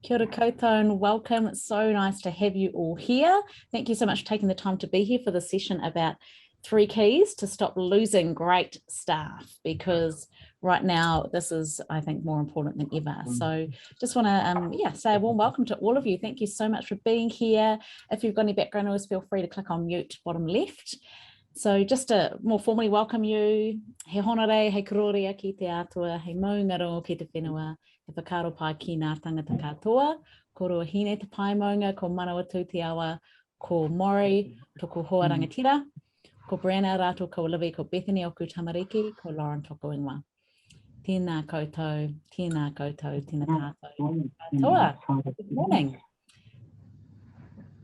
Kia ora koutou and welcome. It's so nice to have you all here. Thank you so much for taking the time to be here for the session about 3 keys to stop losing great staff, because right now this is, I think, more important than ever. So just want to say a warm welcome to all of you. Thank you so much for being here. If you've got any background noise, feel free to click on mute bottom left. So just to more formally welcome you, he honore, he kororia ki te atua, he maungaro ki te whenua, he whakaro pai ki ngā tangata katoa, ko rua hine te pai maunga, ko manawa tū te awa, ko Mori, toko hoa rangatira, ko Brianna rātou, ko Olivia, ko Bethany, oku tamariki, ko Lauren toko ingoa. Tēnā koutou, tēnā koutou, tēnā tātou katoa. Good morning.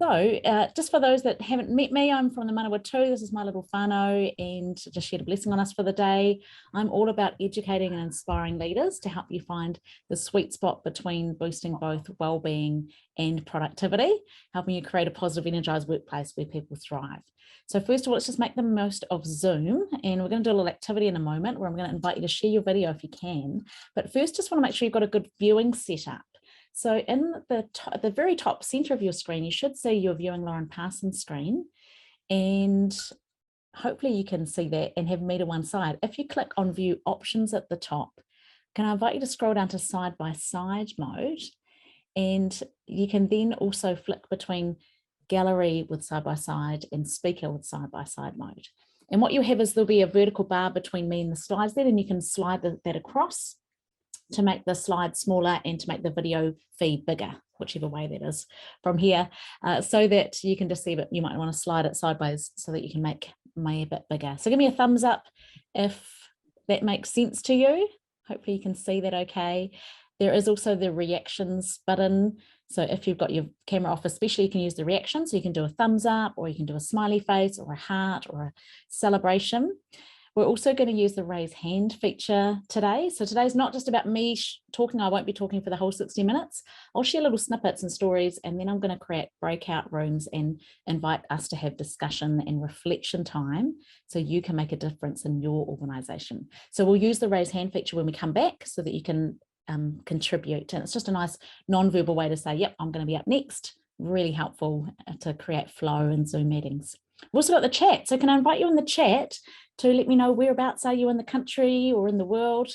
So just for those that haven't met me, I'm from the Manawatu. This is my little whānau, and just shared a blessing on us for the day. I'm all about educating and inspiring leaders to help you find the sweet spot between boosting both well-being and productivity, helping you create a positive, energized workplace where people thrive. So first of all, let's just make the most of Zoom, and we're going to do a little activity in a moment where I'm going to invite you to share your video if you can. But first, just want to make sure you've got a good viewing setup. So in the very top center of your screen, you should see your viewing Lauren Parsons screen, and hopefully you can see that and have me to one side. If you click on view options at the top, can I invite you to scroll down to side by side mode, and you can then also flick between gallery with side by side and speaker with side by side mode. And what you'll have is there'll be a vertical bar between me and the slides there, and you can slide that across to make the slide smaller and to make the video feed bigger, whichever way that is from here, so that you can just see it. You might want to slide it sideways so that you can make my a bit bigger. So give me a thumbs up if that makes sense to you. Hopefully you can see that okay. There is also the reactions button. So if you've got your camera off, especially, you can use the reaction. So you can do a thumbs up, or you can do a smiley face or a heart or a celebration. We're also going to use the raise hand feature today. So today's not just about me talking. I won't be talking for the whole 60 minutes. I'll share little snippets and stories, and then I'm going to create breakout rooms and invite us to have discussion and reflection time so you can make a difference in your organization. So we'll use the raise hand feature when we come back so that you can contribute. And it's just a nice non-verbal way to say, yep, I'm going to be up next. Really helpful to create flow in Zoom meetings. We've also got the chat. So can I invite you in the chat to let me know whereabouts are you in the country or in the world?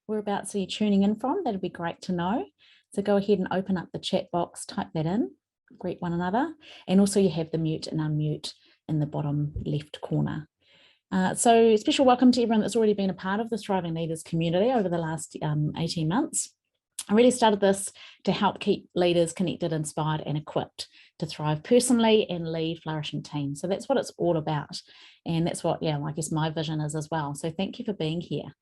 Whereabouts are you tuning in from? That'd be great to know. So go ahead and open up the chat box, type that in, greet one another. And also you have the mute and unmute in the bottom left corner. So special welcome to everyone that's already been a part of the Thriving Leaders community over the last 18 months. I really started this to help keep leaders connected, inspired, and equipped to thrive personally and lead flourishing teams. So that's what it's all about. And that's what, I guess my vision is as well. So thank you for being here.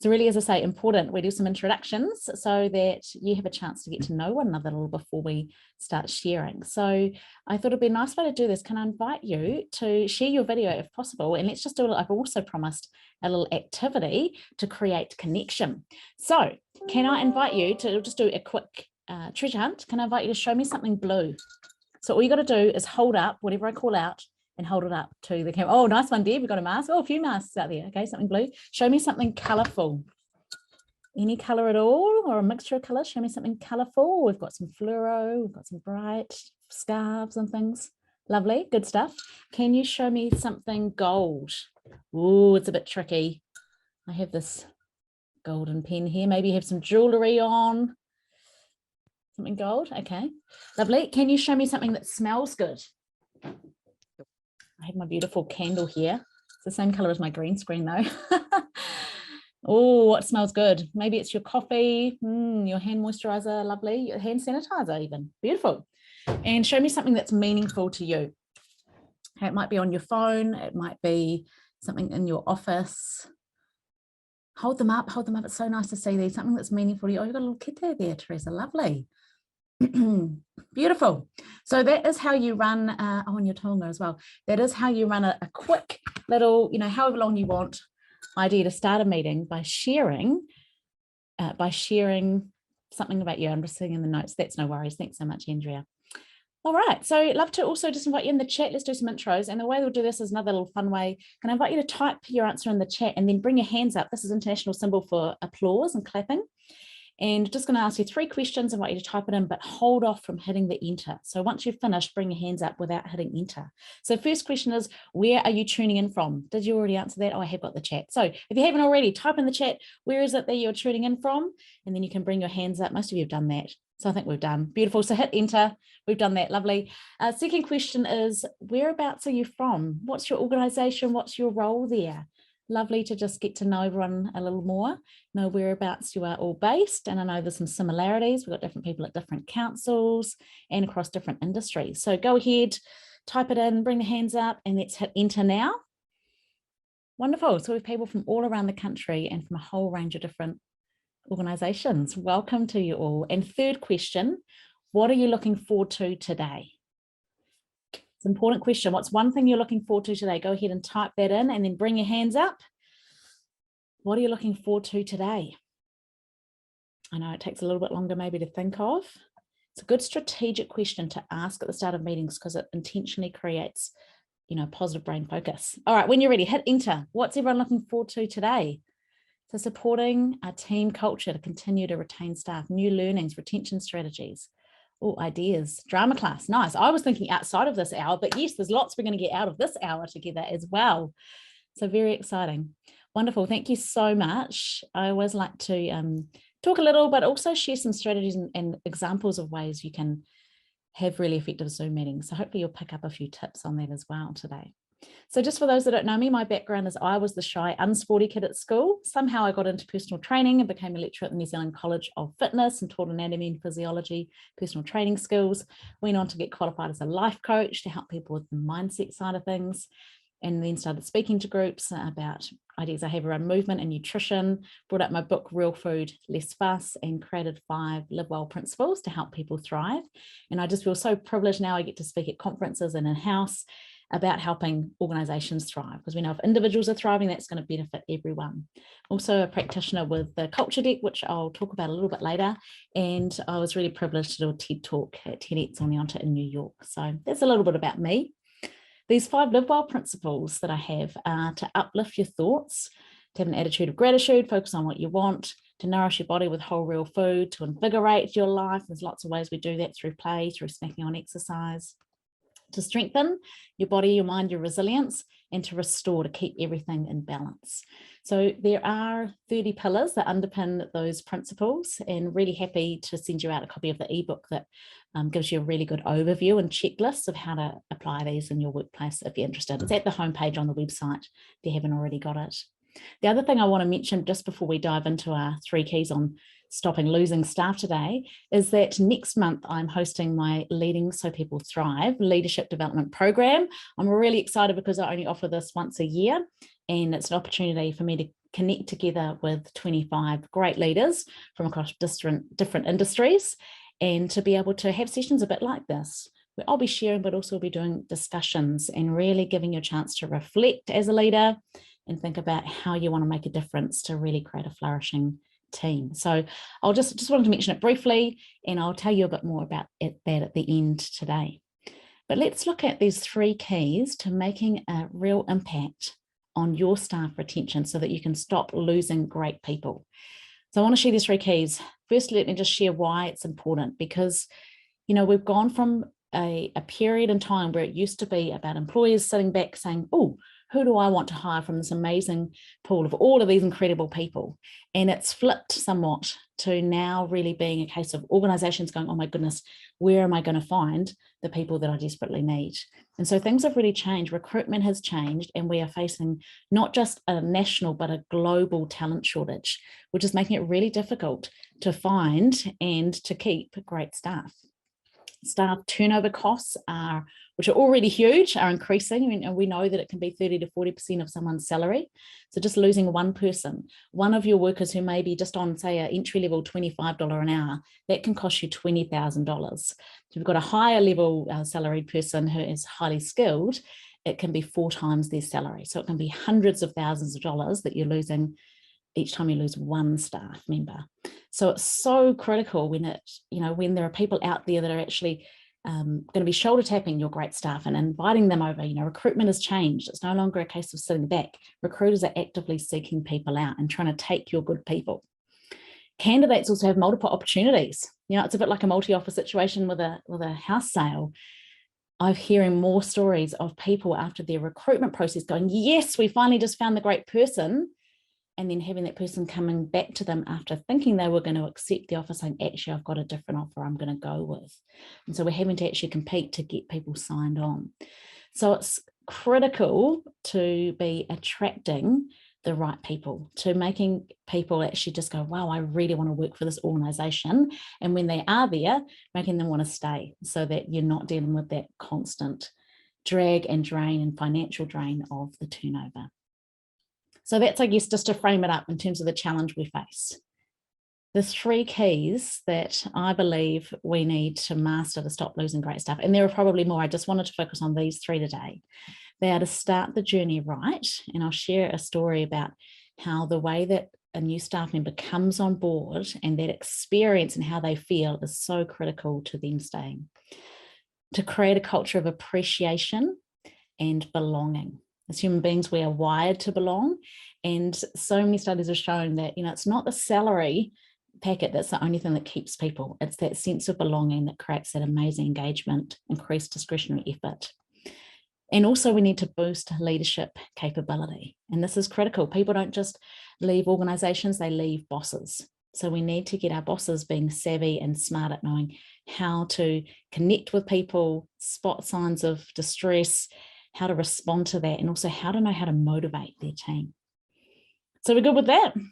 So really, as I say, important, we do some introductions so that you have a chance to get to know one another a little before we start sharing. So I thought it'd be a nice way to do this. Can I invite you to share your video if possible? And let's just do it. I've also promised a little activity to create connection. So can I invite you to just do a quick treasure hunt? Can I invite you to show me something blue? So all you got to do is hold up whatever I call out and hold it up to the camera. Oh, nice one, Deb. We've got a mask. Oh, a few masks out there. Okay, something blue. Show me something colourful. Any colour at all, or a mixture of colours? Show me something colourful. We've got some fluoro. We've got some bright scarves and things. Lovely, good stuff. Can you show me something gold? Oh, it's a bit tricky. I have this golden pen here. Maybe you have some jewellery on. Something gold. Okay, lovely. Can you show me something that smells good? I have my beautiful candle here. It's the same color as my green screen though. Oh, what smells good? Maybe it's your coffee, your hand moisturizer, lovely, your hand sanitizer even, beautiful. And show me something that's meaningful to you. Okay, it might be on your phone, it might be something in your office. Hold them up, it's so nice to see these, something that's meaningful to you. Oh, you've got a little kid there, Teresa, lovely. Beautiful. So that is how you run on your taonga as well. That is how you run a quick little, however long you want, idea to start a meeting by sharing something about you. I'm just seeing in the notes. That's no worries. Thanks so much, Andrea. All right. So I'd love to also just invite you in the chat. Let's do some intros. And the way we'll do this is another little fun way. Can I invite you to type your answer in the chat and then bring your hands up? This is international symbol for applause and clapping. And just going to ask you 3 questions. I want you to type it in, but hold off from hitting the enter. So once you've finished, bring your hands up without hitting enter. So first question is, where are you tuning in from? Did you already answer that? Oh, I have got the chat. So if you haven't already, type in the chat, where is it that you're tuning in from? And then you can bring your hands up. Most of you have done that. So I think we've done. Beautiful. So hit enter. We've done that. Lovely. Second question is, whereabouts are you from? What's your organisation? What's your role there? Lovely to just get to know everyone a little more, know whereabouts you are all based. And I know there's some similarities. We've got different people at different councils and across different industries. So go ahead, type it in, bring the hands up, and let's hit enter now. Wonderful. So we have people from all around the country and from a whole range of different organisations. Welcome to you all. And third question, what are you looking forward to today? It's an important question. What's one thing you're looking forward to today? Go ahead and type that in and then bring your hands up. What are you looking forward to today? I know it takes a little bit longer maybe to think of. It's a good strategic question to ask at the start of meetings because it intentionally creates, positive brain focus. All right, when you're ready, hit enter. What's everyone looking forward to today? So supporting our team culture to continue to retain staff, new learnings, retention strategies. Oh, ideas, drama class, nice. I was thinking outside of this hour, but yes, there's lots we're going to get out of this hour together as well. So very exciting. Wonderful. Thank you so much. I always like to talk a little, but also share some strategies and examples of ways you can have really effective Zoom meetings. So hopefully you'll pick up a few tips on that as well today. So just for those that don't know me, my background is I was the shy, unsporty kid at school. Somehow I got into personal training and became a lecturer at the New Zealand College of Fitness and taught anatomy and physiology, personal training skills. Went on to get qualified as a life coach to help people with the mindset side of things. And then started speaking to groups about ideas I have around movement and nutrition, brought up my book, Real Food, Less Fuss, and created 5 Live Well principles to help people thrive. And I just feel so privileged now I get to speak at conferences and in-house about helping organisations thrive, because we know if individuals are thriving, that's going to benefit everyone. Also a practitioner with the Culture Deck, which I'll talk about a little bit later. And I was really privileged to do a TED Talk at TEDx on Oneonta in New York. So that's a little bit about me. These 5 Live Well principles that I have are to uplift your thoughts, to have an attitude of gratitude, focus on what you want, to nourish your body with whole real food, to invigorate your life. There's lots of ways we do that, through play, through snacking on exercise, to strengthen your body, your mind, your resilience, and to restore, to keep everything in balance. So there are 30 pillars that underpin those principles, and really happy to send you out a copy of the ebook that gives you a really good overview and checklist of how to apply these in your workplace if you're interested. It's at the homepage on the website if you haven't already got it. The other thing I want to mention just before we dive into our 3 keys on stopping losing staff today is that next month I'm hosting my Leading So People Thrive leadership development program. I'm really excited because I only offer this once a year, and it's an opportunity for me to connect together with 25 great leaders from across different industries, and to be able to have sessions a bit like this, where I'll be sharing, but also be doing discussions and really giving you a chance to reflect as a leader and think about how you want to make a difference to really create a flourishing team. So I'll just wanted to mention it briefly, and I'll tell you a bit more about that at the end today. But let's look at these 3 keys to making a real impact on your staff retention so that you can stop losing great people. So I want to share these 3 keys. First, let me just share why it's important, because, we've gone from a period in time where it used to be about employers sitting back saying, oh, who do I want to hire from this amazing pool of all of these incredible people? And it's flipped somewhat to now really being a case of organizations going, oh my goodness, where am I going to find the people that I desperately need? And so things have really changed. Recruitment has changed, and we are facing not just a national, but a global talent shortage, which is making it really difficult to find and to keep great staff. Staff turnover costs which are already huge, are increasing. And we know that it can be 30 to 40% of someone's salary. So just losing one person, one of your workers who may be just on, say, an entry-level $25 an hour, that can cost you $20,000. If you've got a higher level salaried person who is highly skilled, it can be 4 times their salary. So it can be hundreds of thousands of dollars that you're losing each time you lose one staff member. So it's so critical when when there are people out there that are actually going to be shoulder tapping your great staff and inviting them over. Recruitment has changed. It's no longer a case of sitting back. Recruiters are actively seeking people out and trying to take your good people. Candidates also have multiple opportunities. It's a bit like a multi-offer situation with a house sale. I'm hearing more stories of people after their recruitment process going, yes, we finally just found the great person, and then having that person coming back to them after thinking they were going to accept the offer saying, actually, I've got a different offer I'm going to go with. And so we're having to actually compete to get people signed on. So it's critical to be attracting the right people, to making people actually just go, wow, I really want to work for this organization. And when they are there, making them want to stay, so that you're not dealing with that constant drag and drain and financial drain of the turnover. So that's, I guess, just to frame it up in terms of the challenge we face. The 3 keys that I believe we need to master to stop losing great staff, and there are probably more, I just wanted to focus on these 3 today. They are to start the journey right, and I'll share a story about how the way that a new staff member comes on board and that experience and how they feel is so critical to them staying. To create a culture of appreciation and belonging. As human beings, we are wired to belong, and so many studies have shown that it's not the salary packet that's the only thing that keeps people. It's that sense of belonging that creates that amazing engagement, increased discretionary effort. And also we need to boost leadership capability. And this is critical. People don't just leave organizations, they leave bosses. So we need to get our bosses being savvy and smart at knowing how to connect with people, spot signs of distress, how to respond to that, and also how to know how to motivate their team. So we're good with that? Is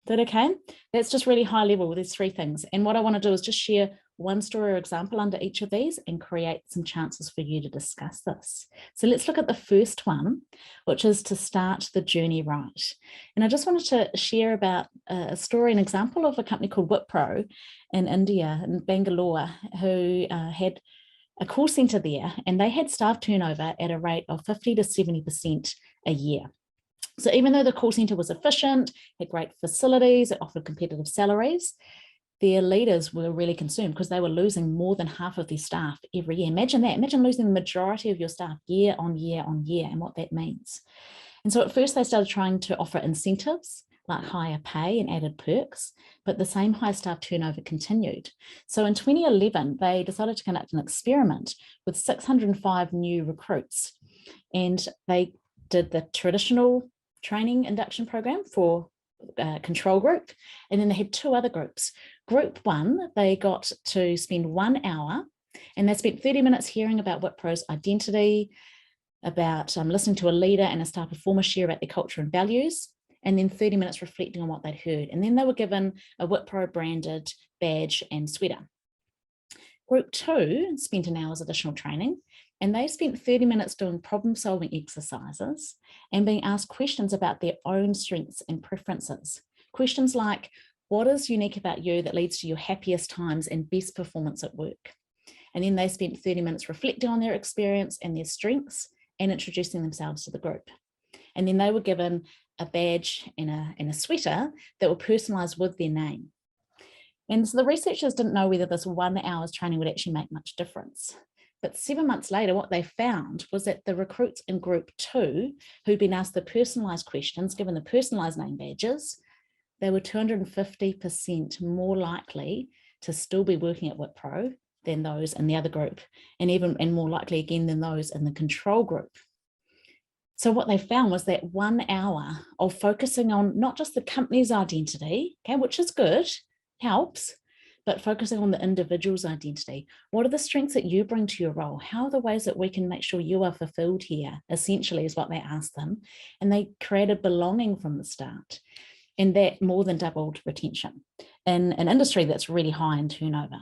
that okay? That's just really high level with these 3 things. And what I want to do is just share one story or example under each of these and create some chances for you to discuss this. So let's look at the first one, which is to start the journey right. And I just wanted to share about a story, an example of a company called Wipro in India, in Bangalore, who had a call center there, and they had staff turnover at a rate of 50 to 70% a year. So even though the call center was efficient, had great facilities, it offered competitive salaries, their leaders were really concerned because they were losing more than half of their staff every year. Imagine that. Imagine losing the majority of your staff year on year on year, and what that means. And so at first they started trying to offer incentives like higher pay and added perks, but the same high staff turnover continued. So in 2011, they decided to conduct an experiment with 605 new recruits, and they did the traditional training induction program for control group, and then they had 2 other groups. Group 1, they got to spend 1 hour, and they spent 30 minutes hearing about Wipro's identity, about listening to a leader and a star performer share about their culture and values, and then 30 minutes reflecting on what they'd heard. And then they were given a Wipro branded badge and sweater. Group 2 spent an hour's additional training, and they spent 30 minutes doing problem-solving exercises and being asked questions about their own strengths and preferences. Questions like, what is unique about you that leads to your happiest times and best performance at work? And then they spent 30 minutes reflecting on their experience and their strengths and introducing themselves to the group. And then they were given a badge and a sweater that were personalized with their name. And so the researchers didn't know whether this 1 hour's training would actually make much difference. But 7 months later, what they found was that the recruits in group 2, who'd been asked the personalized questions, given the personalized name badges, they were 250% more likely to still be working at Wipro than those in the other group, and more likely again than those in the control group. So what they found was that 1 hour of focusing on not just the company's identity, okay, which is good, helps, but focusing on the individual's identity. What are the strengths that you bring to your role? How are the ways that we can make sure you are fulfilled here, essentially is what they asked them. And they created belonging from the start. And that more than doubled retention in an industry that's really high in turnover.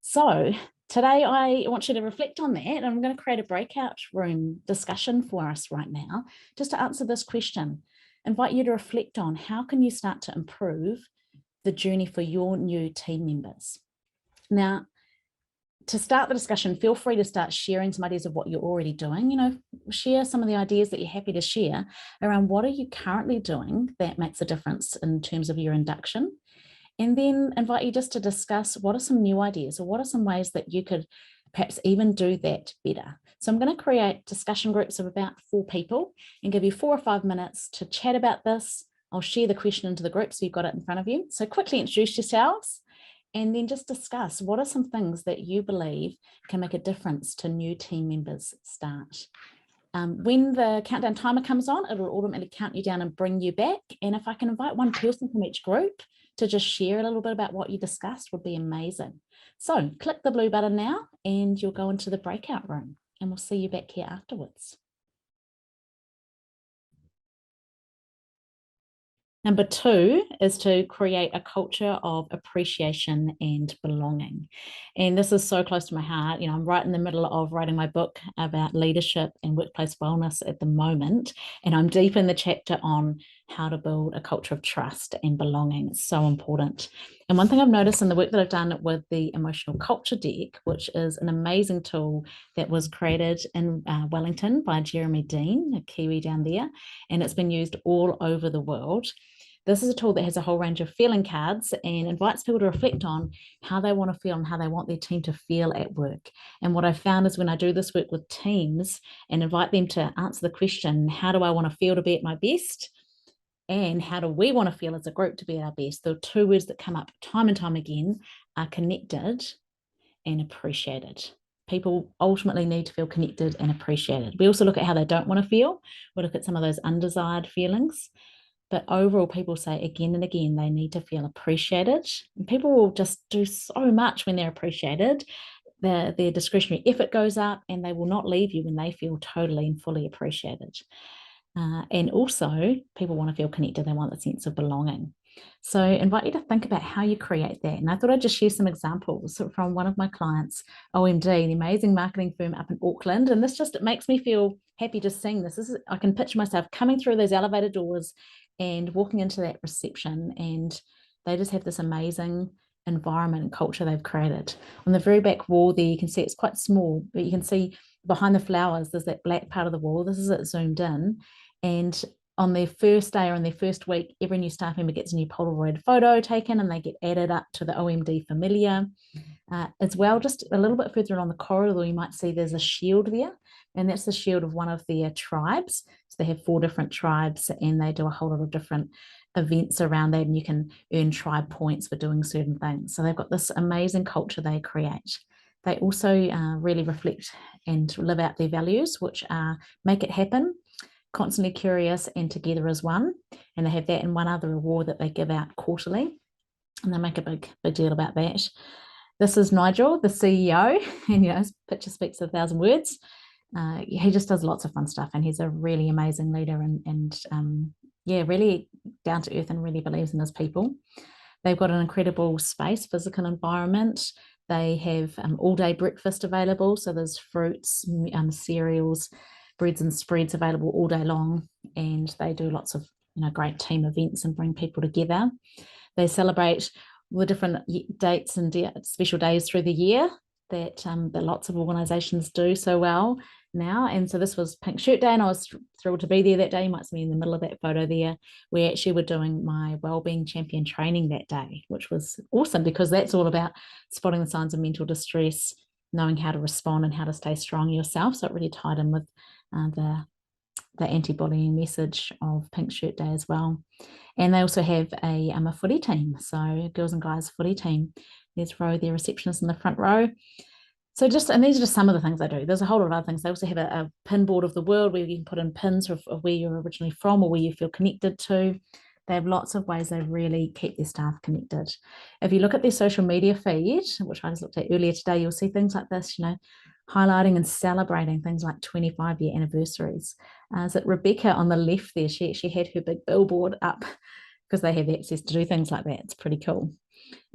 So today I want you to reflect on that. And I'm going to create a breakout room discussion for us right now, just to answer this question. Invite you to reflect on how can you start to improve the journey for your new team members. Now, to start the discussion, feel free to start sharing some ideas of what you're already doing. Share some of the ideas that you're happy to share around what are you currently doing that makes a difference in terms of your induction. And then invite you just to discuss what are some new ideas or what are some ways that you could perhaps even do that better. So I'm going to create discussion groups of about 4 people and give you 4 or 5 minutes to chat about this, I'll share the question into the group so you've got it in front of you. So quickly introduce yourselves and then just discuss what are some things that you believe can make a difference to new team members start. When the countdown timer comes on, it'll automatically count you down and bring you back. And if I can invite one person from each group to just share a little bit about what you discussed, would be amazing. So click the blue button now and you'll go into the breakout room and we'll see you back here afterwards. Number 2 is to create a culture of appreciation and belonging. And this is so close to my heart. I'm right in the middle of writing my book about leadership and workplace wellness at the moment. And I'm deep in the chapter on how to build a culture of trust and belonging. It's so important. And one thing I've noticed in the work that I've done with the Emotional Culture Deck, which is an amazing tool that was created in Wellington by Jeremy Dean, a Kiwi down there, and it's been used all over the world. This is a tool that has a whole range of feeling cards and invites people to reflect on how they want to feel and how they want their team to feel at work. And what I found is when I do this work with teams and invite them to answer the question, how do I want to feel to be at my best? And how do we want to feel as a group to be at our best? The 2 words that come up time and time again are connected and appreciated. People ultimately need to feel connected and appreciated. We also look at how they don't want to feel. We look at some of those undesired feelings. But overall, people say again and again, they need to feel appreciated. And people will just do so much when they're appreciated. Their discretionary effort goes up and they will not leave you when they feel totally and fully appreciated. And also, people want to feel connected. They want the sense of belonging. So I invite you to think about how you create that. And I thought I'd just share some examples from one of my clients, OMD, the amazing marketing firm up in Auckland. And it makes me feel happy just seeing this. I can picture myself coming through those elevator doors and walking into that reception, and they just have this amazing environment and culture they've created. On the very back wall there, you can see it's quite small, but you can see behind the flowers, there's that black part of the wall. This is it zoomed in. And on their first day or in their first week, every new staff member gets a new Polaroid photo taken and they get added up to the OMD familiar. As well, just a little bit further on the corridor, you might see there's a shield there, and that's the shield of one of their tribes. So they have 4 different tribes and they do a whole lot of different events around that, and you can earn tribe points for doing certain things. So they've got this amazing culture they create. They also really reflect and live out their values, which are make it happen, constantly curious, and together as one. And they have that in one other award that they give out quarterly, and they make a big deal about that. This is Nigel, the CEO, and his picture speaks 1,000 words. He just does lots of fun stuff, and he's a really amazing leader and really down to earth and really believes in his people. They've got an incredible space, physical environment. They have all day breakfast available. So there's fruits, cereals, breads and spreads available all day long. And they do lots of great team events and bring people together. They celebrate all the different dates and special days through the year that lots of organisations do so well now. And so this was Pink Shirt Day, and I was thrilled to be there that day. You might see me in the middle of that photo there. We actually were doing my Wellbeing champion training that day, which was awesome because that's all about spotting the signs of mental distress, knowing how to respond and how to stay strong yourself. So it really tied in with the anti-bullying message of Pink Shirt Day as well. And they also have a footy team, so girls and guys footy team. There's Ro, their receptionist in the front row. So and these are just some of the things they do. There's a whole lot of other things. They also have a pin board of the world where you can put in pins of where you're originally from or where you feel connected to. They have lots of ways they really keep their staff connected. If you look at their social media feed, which I just looked at earlier today, you'll see things like this, highlighting and celebrating things like 25-year anniversaries. So Rebecca on the left there, she had her big billboard up because they have access to do things like that. It's pretty cool.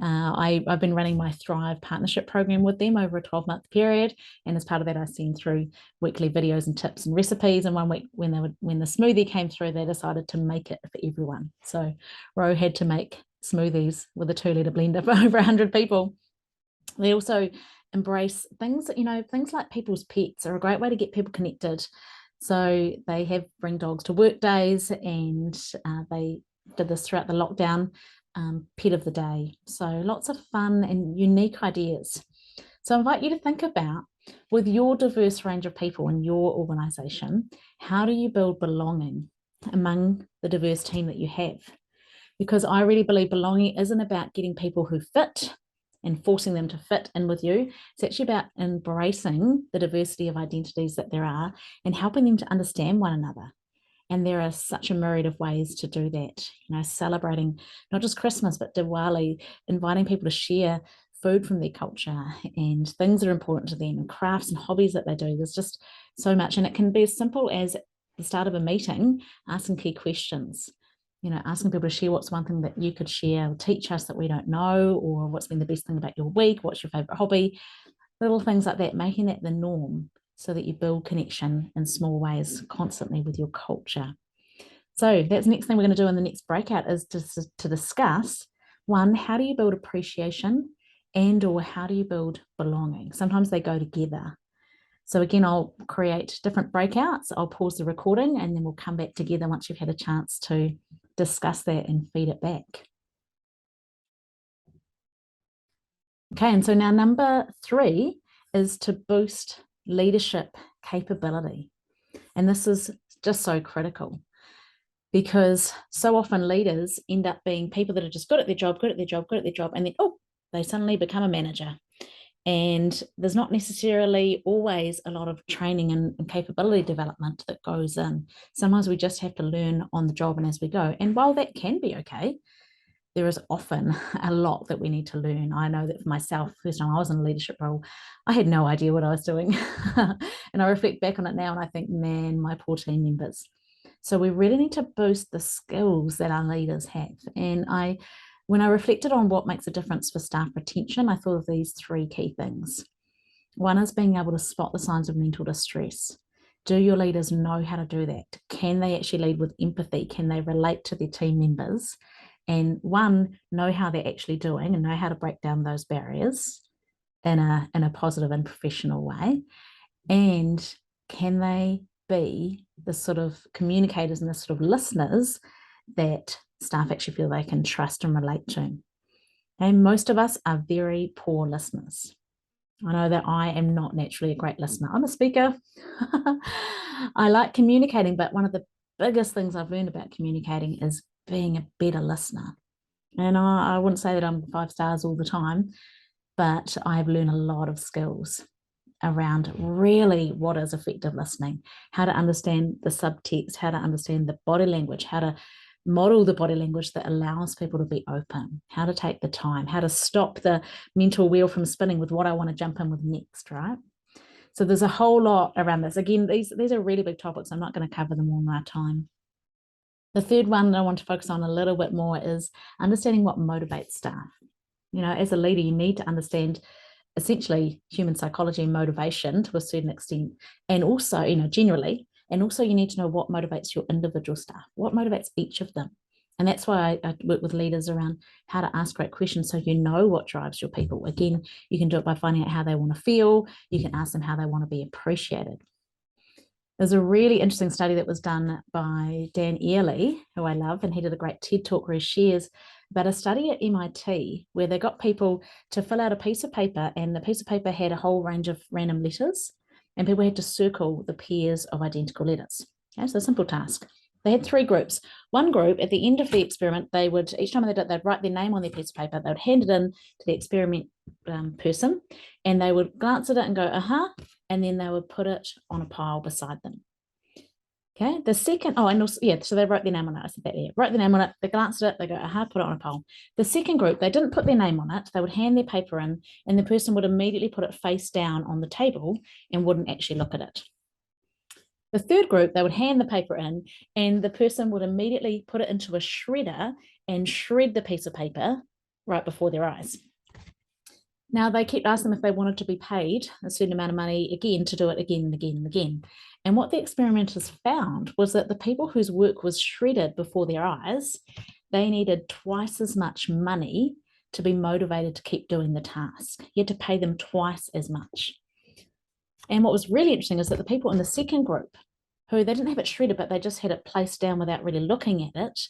I've been running my Thrive partnership program with them over a 12-month period, and as part of that I send through weekly videos and tips and recipes, and one week when the smoothie came through, they decided to make it for everyone. So Ro had to make smoothies with a 2-litre blender for over 100 people. They also embrace things like people's pets are a great way to get people connected. So they bring dogs to work days, and they did this throughout the lockdown. Pet of the day. So lots of fun and unique ideas. So I invite you to think about, with your diverse range of people in your organisation, how do you build belonging among the diverse team that you have. Because I really believe belonging isn't about getting people who fit and forcing them to fit in with you. It's actually about embracing the diversity of identities that there are and helping them to understand one another. And there are such a myriad of ways to do that, celebrating not just Christmas, but Diwali, inviting people to share food from their culture and things that are important to them and crafts and hobbies that they do. There's just so much. And it can be as simple as the start of a meeting, asking key questions, asking people to share what's one thing that you could share or teach us that we don't know, or what's been the best thing about your week, what's your favorite hobby, little things like that, making that the norm so that you build connection in small ways constantly with your culture. So that's the next thing we're going to do in the next breakout is to discuss, one, how do you build appreciation and or how do you build belonging? Sometimes they go together. So again, I'll create different breakouts. I'll pause the recording and then we'll come back together once you've had a chance to discuss that and feed it back. Okay, and so now number 3 is to boost leadership capability. And this is just so critical because so often leaders end up being people that are just good at their job, and then, they suddenly become a manager. And there's not necessarily always a lot of training and capability development that goes in. Sometimes we just have to learn on the job and as we go. And while that can be okay, there is often a lot that we need to learn. I know that for myself, first time I was in a leadership role, I had no idea what I was doing. And I reflect back on it now and I think, man, my poor team members. So we really need to boost the skills that our leaders have. And when I reflected on what makes a difference for staff retention, I thought of these 3 key things. One is being able to spot the signs of mental distress. Do your leaders know how to do that? Can they actually lead with empathy? Can they relate to their team members? And one, know how they're actually doing and know how to break down those barriers in a positive and professional way. And can they be the sort of communicators and the sort of listeners that staff actually feel they can trust and relate to? And most of us are very poor listeners. I know that I am not naturally a great listener. I'm a speaker. I like communicating, but one of the biggest things I've learned about communicating is being a better listener. And I wouldn't say that I'm 5 stars all the time, but I've learned a lot of skills around really what is effective listening, how to understand the subtext, how to understand the body language, how to model the body language that allows people to be open, how to take the time, how to stop the mental wheel from spinning with what I want to jump in with next, right? So there's a whole lot around this. Again, these are really big topics. I'm not going to cover them all in our time. The third one that I want to focus on a little bit more is understanding what motivates staff. As a leader, you need to understand essentially human psychology and motivation to a certain extent, and also, generally, and also you need to know what motivates your individual staff, what motivates each of them. And that's why I work with leaders around how to ask great questions so you know what drives your people. Again, you can do it by finding out how they want to feel. You can ask them how they want to be appreciated. There's a really interesting study that was done by Dan Early, who I love, and he did a great TED talk where he shares about a study at MIT where they got people to fill out a piece of paper, and the piece of paper had a whole range of random letters, and people had to circle the pairs of identical letters. Okay, so a simple task. They had 3 groups. One group, at the end of the experiment, each time they did it, they'd write their name on their piece of paper, they would hand it in to the experiment person, and they would glance at it and go, and then they would put it on a pile beside them. Okay, the second, and also, so they wrote their name on it. I said that, wrote their name on it, they glanced at it, they go, put it on a pile. The second group, they didn't put their name on it, they would hand their paper in, and the person would immediately put it face down on the table and wouldn't actually look at it. The third group, they would hand the paper in, and the person would immediately put it into a shredder and shred the piece of paper right before their eyes. Now, they kept asking them if they wanted to be paid a certain amount of money again to do it again and again and again. And what the experimenters found was that the people whose work was shredded before their eyes, they needed twice as much money to be motivated to keep doing the task. You had to pay them twice as much. And what was really interesting is that the people in the second group, who they didn't have it shredded, but they just had it placed down without really looking at it,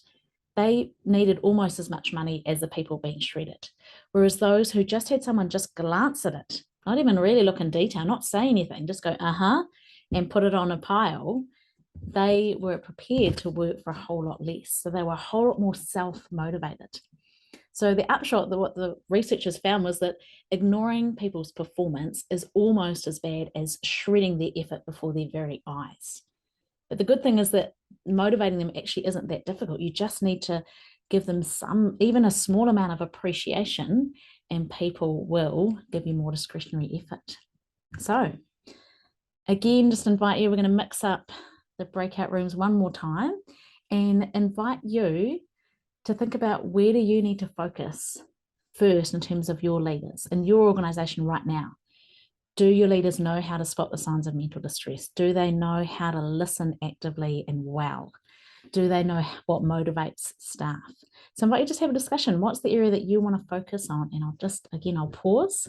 they needed almost as much money as the people being shredded. Whereas those who just had someone just glance at it, not even really look in detail, not say anything, just go, and put it on a pile, they were prepared to work for a whole lot less. So they were a whole lot more self-motivated. So the upshot, what the researchers found was that ignoring people's performance is almost as bad as shredding their effort before their very eyes. But the good thing is that motivating them actually isn't that difficult. You just need to give them even a small amount of appreciation, and people will give you more discretionary effort. So again, just invite you, we're going to mix up the breakout rooms one more time and invite you to think about, where do you need to focus first in terms of your leaders in your organization right now? Do your leaders know how to spot the signs of mental distress? Do they know how to listen actively and well? Do they know what motivates staff? So I invite you to just have a discussion. What's the area that you want to focus on? And I'll pause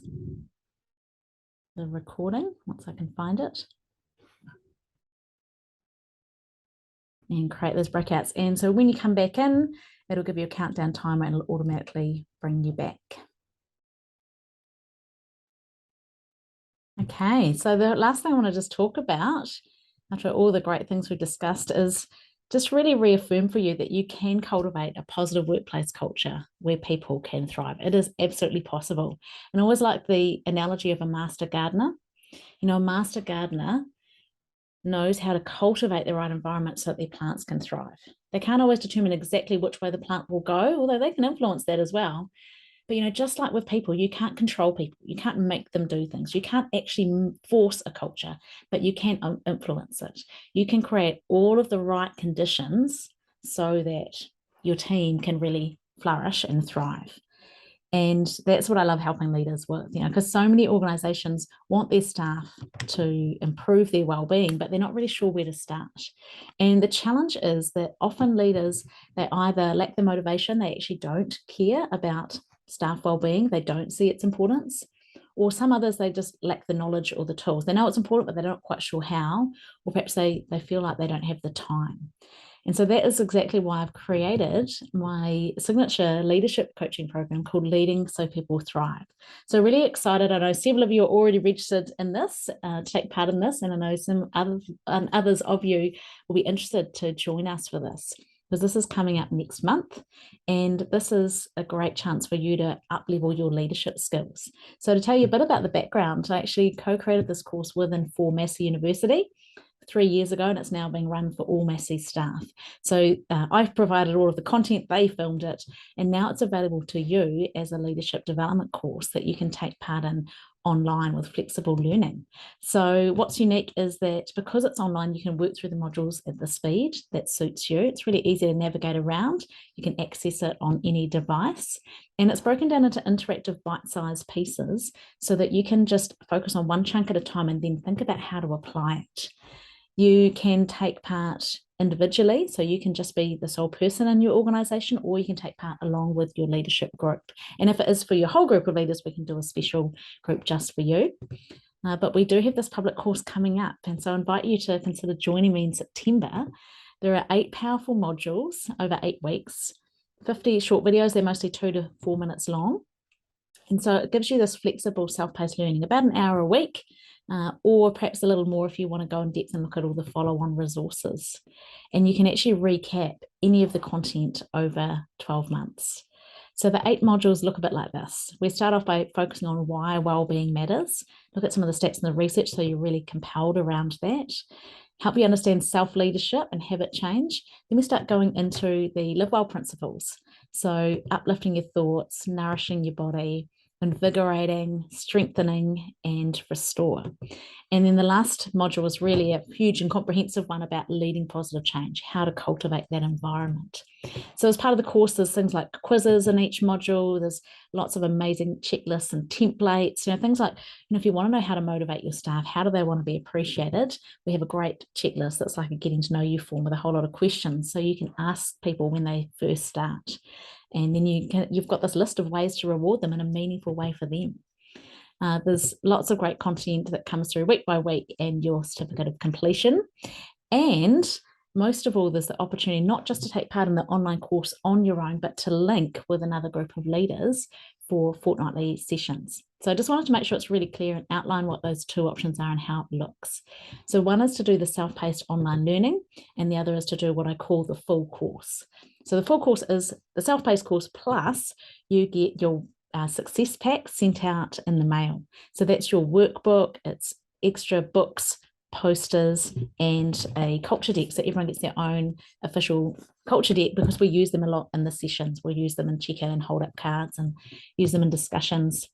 the recording once I can find it, and create those breakouts. And so when you come back in, it'll give you a countdown timer and it'll automatically bring you back. Okay, so the last thing I want to just talk about, after all the great things we discussed, is just really reaffirm for you that you can cultivate a positive workplace culture where people can thrive. It is absolutely possible. And I always like the analogy of a master gardener. You know, a master gardener knows how to cultivate the right environment so that their plants can thrive. They can't always determine exactly which way the plant will go, although they can influence that as well. But, you know, just like with people, you can't control people. You can't make them do things. You can't actually force a culture, but you can influence it. You can create all of the right conditions so that your team can really flourish and thrive. And that's what I love helping leaders with, you know, because so many organizations want their staff to improve their well-being, but they're not really sure where to start. And the challenge is that often leaders, they either lack the motivation, they actually don't care about staff well-being, they don't see its importance, or some others, they just lack the knowledge or the tools. They know it's important, but they're not quite sure how, or perhaps they feel like they don't have the time. And so that is exactly why I've created my signature leadership coaching program called Leading So People Thrive. So really excited. I know several of you are already registered in this, to take part in this, and I know some others of you will be interested to join us for this, because this is coming up next month, and this is a great chance for you to up-level your leadership skills. So to tell you a bit about the background, I actually co-created this course with and for Massey University 3 years ago, and it's now being run for all Massey staff. So I've provided all of the content, they filmed it, and now it's available to you as a leadership development course that you can take part in online with flexible learning. So what's unique is that because it's online, you can work through the modules at the speed that suits you. It's really easy to navigate around. You can access it on any device, and it's broken down into interactive bite-sized pieces so that you can just focus on one chunk at a time and then think about how to apply it. You can take part individually, so you can just be the sole person in your organization, or you can take part along with your leadership group. And if it is for your whole group of leaders, we can do a special group just for you. But we do have this public course coming up, and so I invite you to consider joining me in September. There are 8 powerful modules over 8 weeks, 50 short videos. They're mostly 2 to 4 minutes long. And so it gives you this flexible self-paced learning, about an hour a week, or perhaps a little more if you want to go in depth and look at all the follow-on resources. And you can actually recap any of the content over 12 months. So the 8 modules look a bit like this. We start off by focusing on why well-being matters, look at some of the stats in the research so you're really compelled around that, help you understand self-leadership and habit change. Then we start going into the live well principles. So uplifting your thoughts, nourishing your body, invigorating, strengthening, and restore. And then the last module is really a huge and comprehensive one about leading positive change, how to cultivate that environment. So as part of the course, there's things like quizzes in each module. There's lots of amazing checklists and templates, things like, if you want to know how to motivate your staff, how do they want to be appreciated? We have a great checklist that's like a getting to know you form with a whole lot of questions. So you can ask people when they first start. And then you've got this list of ways to reward them in a meaningful way for them. There's lots of great content that comes through week by week and your certificate of completion. And most of all, there's the opportunity not just to take part in the online course on your own, but to link with another group of leaders for fortnightly sessions. So I just wanted to make sure it's really clear and outline what those two options are and how it looks. So one is to do the self-paced online learning, and the other is to do what I call the full course. So the full course is the self-paced course plus you get your success pack sent out in the mail. So that's your workbook, it's extra books, posters, and a culture deck. So everyone gets their own official culture deck because we use them a lot in the sessions. We'll use them in check-in and hold-up cards and use them in discussions.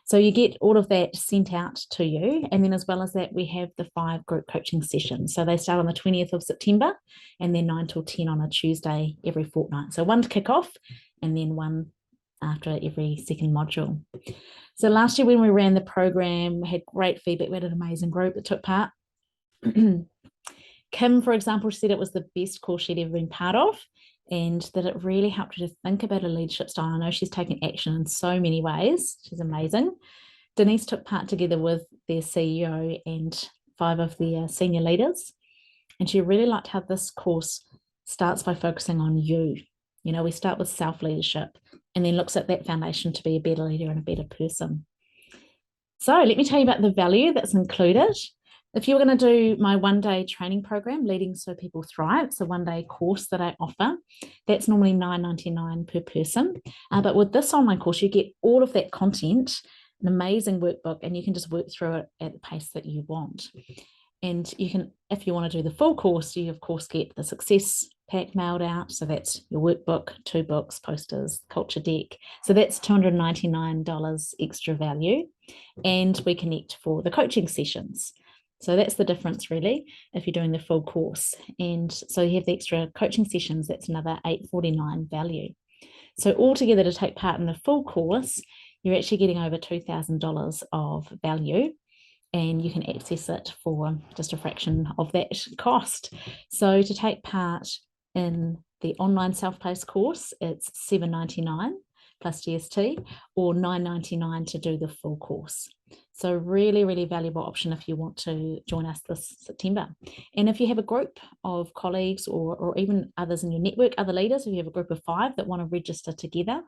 So you get all of that sent out to you. And then as well as that, we have the 5 group coaching sessions. So they start on the 20th of September and then 9 till 10 on a Tuesday every fortnight. So one to kick off and then one after every second module. So last year when we ran the program, we had great feedback. We had an amazing group that took part. Kim, for example, said it was the best course she'd ever been part of and that it really helped her to think about her leadership style. I know she's taken action in so many ways. She's amazing. Denise took part together with their CEO and 5 of their senior leaders. And she really liked how this course starts by focusing on you. You know, we start with self-leadership and then looks at that foundation to be a better leader and a better person. So let me tell you about the value that's included. If you're going to do my one-day training program, Leading So People Thrive, it's a one-day course that I offer. That's normally $9.99 per person. But with this online course, you get all of that content, an amazing workbook, and you can just work through it at the pace that you want. And you can, if you want to do the full course, you of course get the success pack mailed out. So that's your workbook, 2 books, posters, culture deck. So that's $299 extra value. And we connect for the coaching sessions. So that's the difference really if you're doing the full course. And so you have the extra coaching sessions, that's another $849 value. So altogether to take part in the full course, you're actually getting over $2,000 of value and you can access it for just a fraction of that cost. So to take part in the online self-paced course, it's $7.99 plus GST or $9.99 to do the full course. So really, really valuable option if you want to join us this September. And if you have a group of colleagues or even others in your network, other leaders, if you have a group of 5 that want to register together,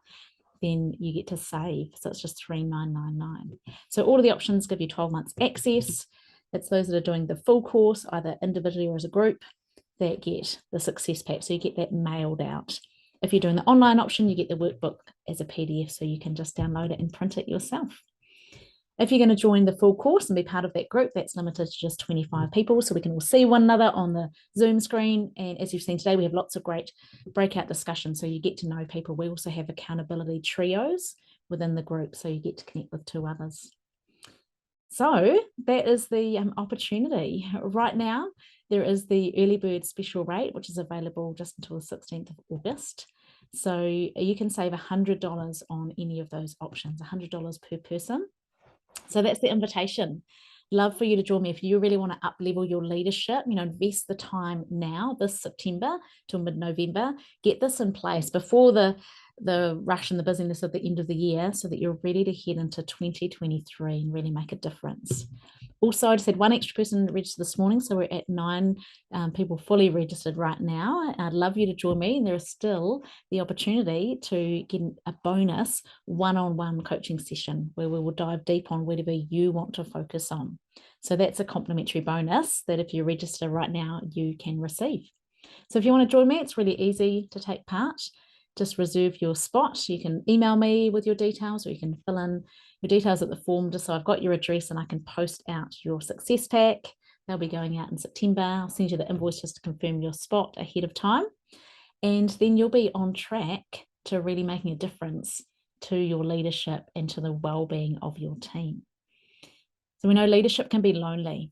then you get to save. So it's just $3,999. So all of the options give you 12 months access. It's those that are doing the full course, either individually or as a group, that get the success pack. So you get that mailed out. If you're doing the online option, you get the workbook as a PDF, so you can just download it and print it yourself. If you're going to join the full course and be part of that group, that's limited to just 25 people, so we can all see one another on the Zoom screen. And as you've seen today, we have lots of great breakout discussions, so you get to know people. We also have accountability trios within the group, so you get to connect with 2 others. So that is the opportunity. Right now, there is the early bird special rate, which is available just until the 16th of August. So you can save $100 on any of those options, $100 per person. So that's the invitation. Love for you to join me if you really want to up level your leadership. You know, invest the time now, this September till mid-November. Get this in place before the rush and the busyness of the end of the year, so that you're ready to head into 2023 and really make a difference. Also, I just had 1 extra person registered this morning, so we're at 9 people fully registered right now. I'd love you to join me, and there is still the opportunity to get a bonus one-on-one coaching session where we will dive deep on whatever you want to focus on. So that's a complimentary bonus that if you register right now, you can receive. So if you want to join me, it's really easy to take part. Just reserve your spot. You can email me with your details, or you can fill in your details at the form just so I've got your address and I can post out your success pack. They'll be going out in September. I'll send you the invoice just to confirm your spot ahead of time. And then you'll be on track to really making a difference to your leadership and to the well-being of your team. So we know leadership can be lonely,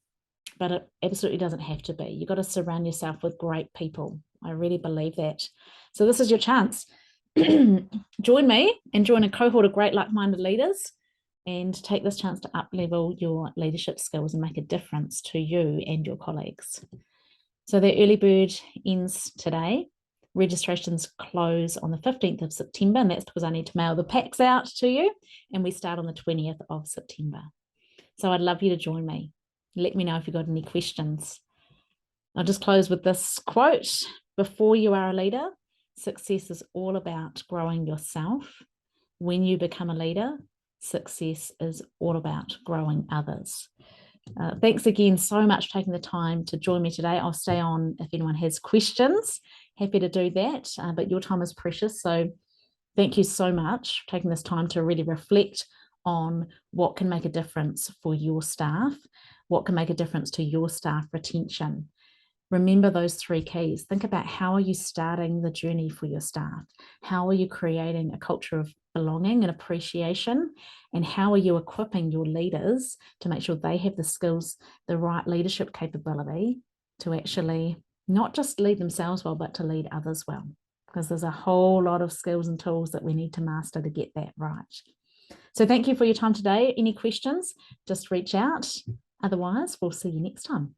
but it absolutely doesn't have to be. You've got to surround yourself with great people. I really believe that. So this is your chance. Join me and join a cohort of great like-minded leaders and take this chance to up-level your leadership skills and make a difference to you and your colleagues. So the early bird ends today. Registrations close on the 15th of September, and that's because I need to mail the packs out to you, and we start on the 20th of September. So I'd love you to join me. Let me know if you've got any questions. I'll just close with this quote. Before you are a leader, success is all about growing yourself. When you become a leader, success is all about growing others. Thanks again so much for taking the time to join me today. I'll stay on if anyone has questions. Happy to do that, but your time is precious. So thank you so much for taking this time to really reflect on what can make a difference for your staff, what can make a difference to your staff retention. Remember those 3 keys. Think about, how are you starting the journey for your staff? How are you creating a culture of belonging and appreciation? And how are you equipping your leaders to make sure they have the skills, the right leadership capability to actually not just lead themselves well, but to lead others well? Because there's a whole lot of skills and tools that we need to master to get that right. So thank you for your time today. Any questions, just reach out. Otherwise, we'll see you next time.